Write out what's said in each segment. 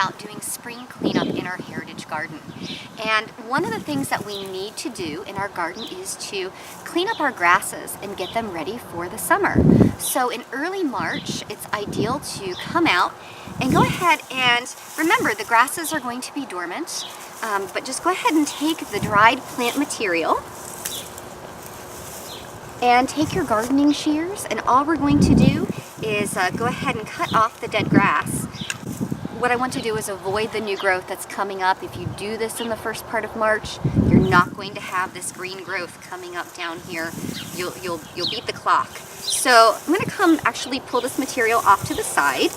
about doing spring cleanup in our heritage garden. And one of the things that we need to do in our garden is to clean up our grasses and get them ready for the summer. So in early March, it's ideal to come out and go ahead and remember the grasses are going to be dormant, but just go ahead and take the dried plant material and take your gardening shears, and all we're going to do is go ahead and cut off the dead grass. What I want to do is avoid the new growth that's coming up. If you do this in the first part of March, you're not going to have this green growth coming up down here. You'll beat the clock. So I'm going to come actually pull this material off to the side,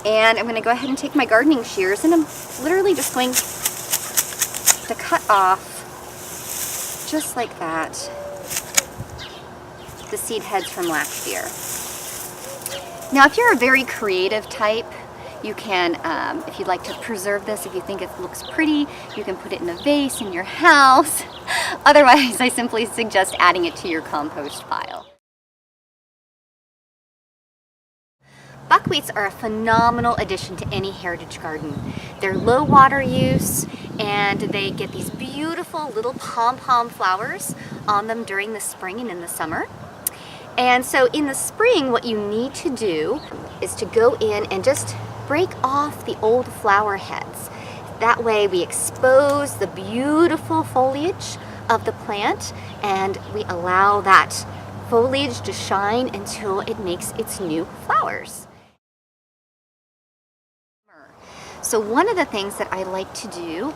and I'm going to go ahead and take my gardening shears, and I'm literally just going to cut off, just like that, the seed heads from last year. Now, if you're a very creative type, you can, if you'd like to preserve this, if you think it looks pretty, you can put it in a vase in your house. Otherwise, I simply suggest adding it to your compost pile. Buckwheats are a phenomenal addition to any heritage garden. They're low water use, and they get these beautiful little pom-pom flowers on them during the spring and in the summer. And so in the spring, what you need to do is to go in and just break off the old flower heads. That way we expose the beautiful foliage of the plant, and we allow that foliage to shine until it makes its new flowers. So one of the things that I like to do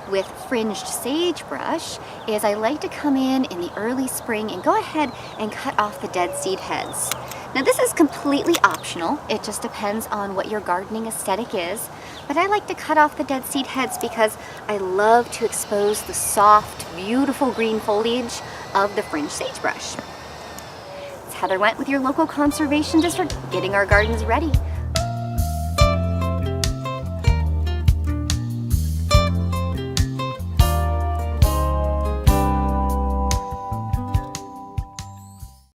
with fringed sagebrush is I like to come in the early spring and go ahead and cut off the dead seed heads. Now this is completely optional. It just depends on what your gardening aesthetic is. But I like to cut off the dead seed heads because I love to expose the soft, beautiful green foliage of the fringed sagebrush. It's Heather Wendt with your local conservation district, getting our gardens ready.